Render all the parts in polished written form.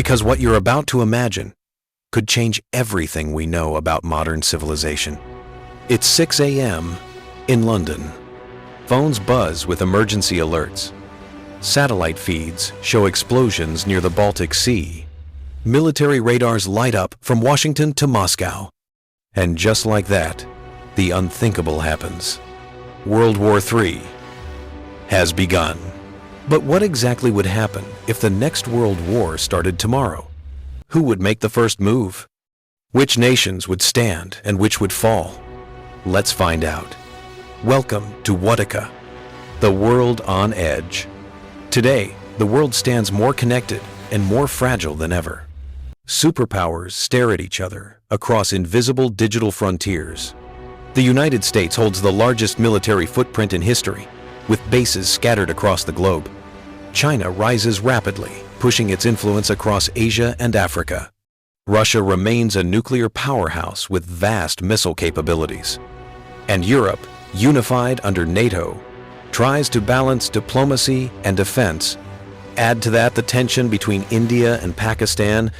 Because what you're about to imagine could change everything we know about modern civilization. It's 6 a.m. in London. Phones buzz with emergency alerts. Satellite feeds show explosions near the Baltic Sea. Military radars light up from Washington to Moscow. And just like that, the unthinkable happens. World War III has begun. But what exactly would happen if the next world war started tomorrow? Who would make the first move? Which nations would stand and which would fall? Let's find out. Welcome to Whatica, the world on edge. Today, the world stands more connected and more fragile than ever. Superpowers stare at each other across invisible digital frontiers. The United States holds the largest military footprint in history, with bases scattered across the globe. China rises rapidly, pushing its influence across Asia and Africa. Russia remains a nuclear powerhouse with vast missile capabilities. And Europe, unified under NATO, tries to balance diplomacy and defense. Add to that the tension between India and Pakistan,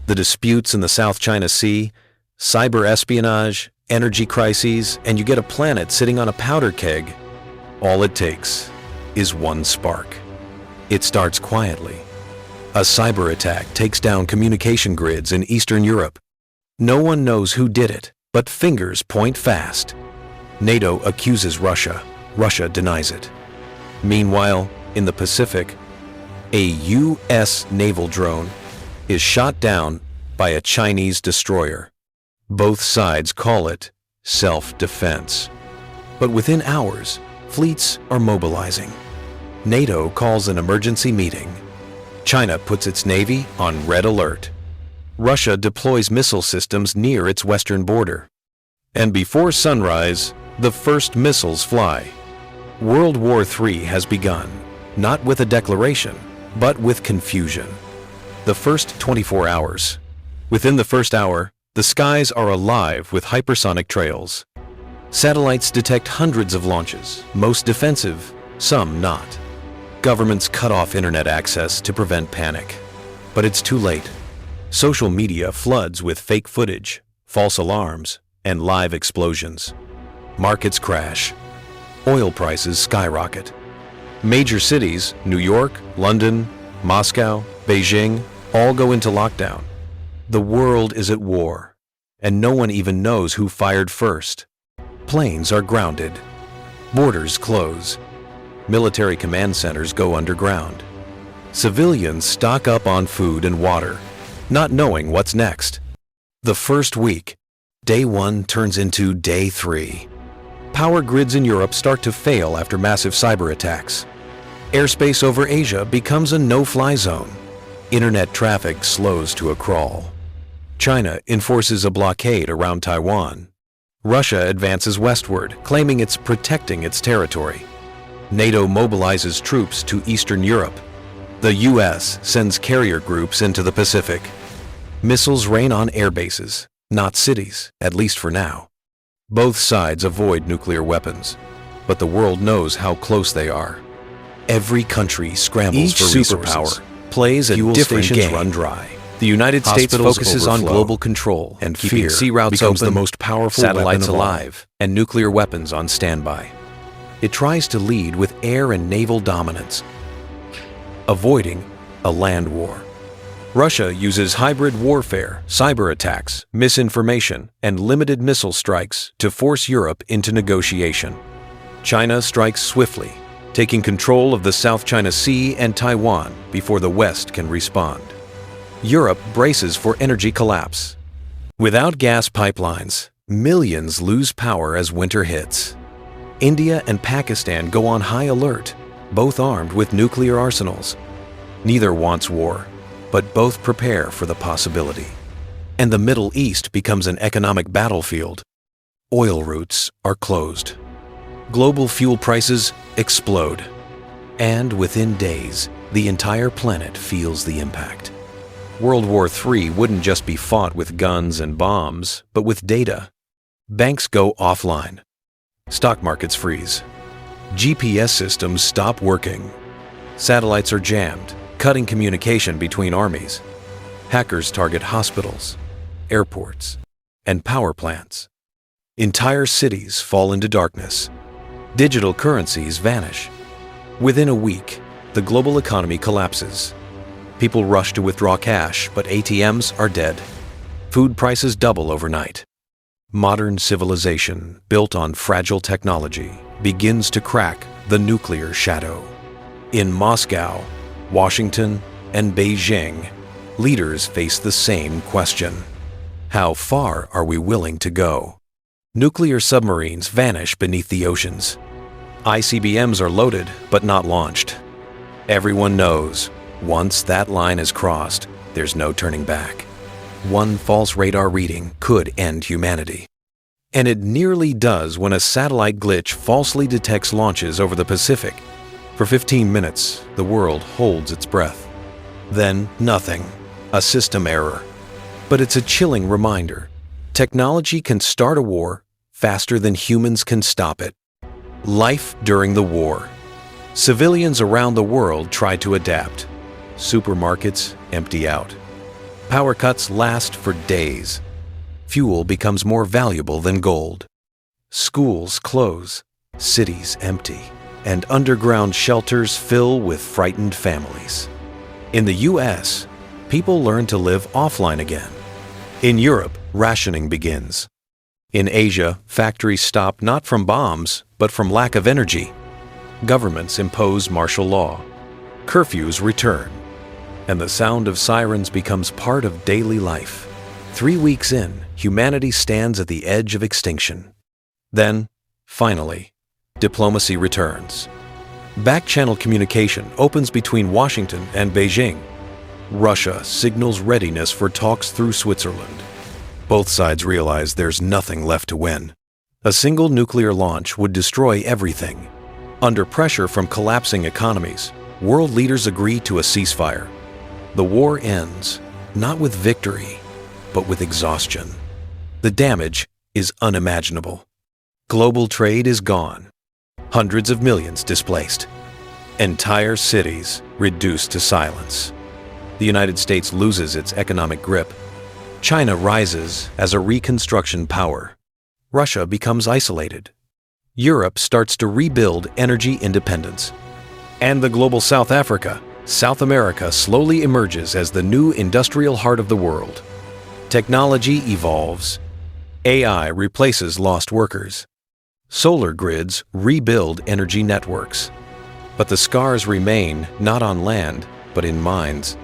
the disputes in the South China Sea, cyber espionage, energy crises, and you get a planet sitting on a powder keg. All it takes is one spark. It starts quietly. A cyber attack takes down communication grids in Eastern Europe. No one knows who did it, but fingers point fast. NATO accuses Russia. Russia denies it. Meanwhile, in the Pacific, a U.S. naval drone is shot down by a Chinese destroyer. Both sides call it self-defense. But within hours, fleets are mobilizing. NATO calls an emergency meeting. China puts its navy on red alert. Russia deploys missile systems near its western border. And before sunrise, the first missiles fly. World War III has begun, not with a declaration, but with confusion. The first 24 hours. Within the first hour, the skies are alive with hypersonic trails. Satellites detect hundreds of launches, most defensive, some not. Governments cut off internet access to prevent panic. But it's too late. Social media floods with fake footage, false alarms, and live explosions. Markets crash. Oil prices skyrocket. Major cities, New York, London, Moscow, Beijing, all go into lockdown. The world is at war, and no one even knows who fired first. Planes are grounded. Borders close. Military command centers go underground. Civilians stock up on food and water, not knowing what's next. The first week, day 1 turns into day 3. Power grids in Europe start to fail after massive cyber attacks. Airspace over Asia becomes a no-fly zone. Internet traffic slows to a crawl. China enforces a blockade around Taiwan. Russia advances westward, claiming it's protecting its territory. NATO mobilizes troops to Eastern Europe. The U.S. sends carrier groups into the Pacific. Missiles rain on air bases, not cities, at least for now. Both sides avoid nuclear weapons, but the world knows how close they are. Every country scrambles for resources. Each superpower plays a different game. Run dry. The United States focuses on global control and fear sea routes becomes open, the most powerful satellites alive, and nuclear weapons on standby. It tries to lead with air and naval dominance, avoiding a land war. Russia uses hybrid warfare, cyber attacks, misinformation, and limited missile strikes to force Europe into negotiation. China strikes swiftly, taking control of the South China Sea and Taiwan before the West can respond. Europe braces for energy collapse. Without gas pipelines, millions lose power as winter hits. India and Pakistan go on high alert, both armed with nuclear arsenals. Neither wants war, but both prepare for the possibility. And the Middle East becomes an economic battlefield. Oil routes are closed. Global fuel prices explode. And within days, the entire planet feels the impact. World War III wouldn't just be fought with guns and bombs, but with data. Banks go offline. Stock markets freeze. GPS systems stop working. Satellites are jammed, cutting communication between armies. Hackers target hospitals, airports, and power plants. Entire cities fall into darkness. Digital currencies vanish. Within a week, the global economy collapses. People rush to withdraw cash, but ATMs are dead. Food prices double overnight. Modern civilization, built on fragile technology, begins to crack the nuclear shadow. In Moscow, Washington, and Beijing, leaders face the same question. How far are we willing to go? Nuclear submarines vanish beneath the oceans. ICBMs are loaded but not launched. Everyone knows, once that line is crossed, there's no turning back. One false radar reading could end humanity. And it nearly does when a satellite glitch falsely detects launches over the Pacific. For 15 minutes, the world holds its breath. Then nothing, a system error. But it's a chilling reminder. Technology can start a war faster than humans can stop it. Life during the war. Civilians around the world try to adapt. Supermarkets empty out. Power cuts last for days. Fuel becomes more valuable than gold. Schools close, cities empty, and underground shelters fill with frightened families. In the US, people learn to live offline again. In Europe, rationing begins. In Asia, factories stop not from bombs, but from lack of energy. Governments impose martial law. Curfews return. And the sound of sirens becomes part of daily life. 3 weeks in, humanity stands at the edge of extinction. Then, finally, diplomacy returns. Back-channel communication opens between Washington and Beijing. Russia signals readiness for talks through Switzerland. Both sides realize there's nothing left to win. A single nuclear launch would destroy everything. Under pressure from collapsing economies, world leaders agree to a ceasefire. The war ends, not with victory, but with exhaustion. The damage is unimaginable. Global trade is gone. Hundreds of millions displaced. Entire cities reduced to silence. The United States loses its economic grip. China rises as a reconstruction power. Russia becomes isolated. Europe starts to rebuild energy independence. And the global South America slowly emerges as the new industrial heart of the world. Technology evolves. AI replaces lost workers. Solar grids rebuild energy networks. But the scars remain not on land, but in minds.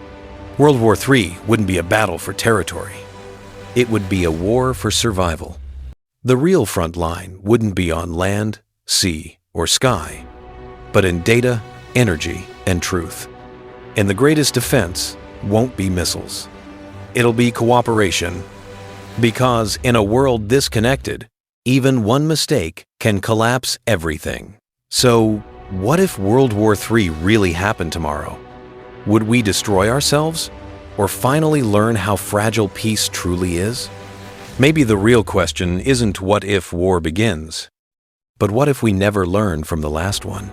World War III wouldn't be a battle for territory. It would be a war for survival. The real front line wouldn't be on land, sea, or sky, but in data, energy, and truth. And the greatest defense won't be missiles. It'll be cooperation. Because in a world this connected, even one mistake can collapse everything. So, what if World War III really happened tomorrow? Would we destroy ourselves? Or finally learn how fragile peace truly is? Maybe the real question isn't what if war begins, but what if we never learn from the last one?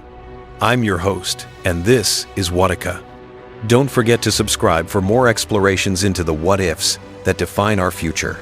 I'm your host, and this is Whatica. Don't forget to subscribe for more explorations into the what-ifs that define our future.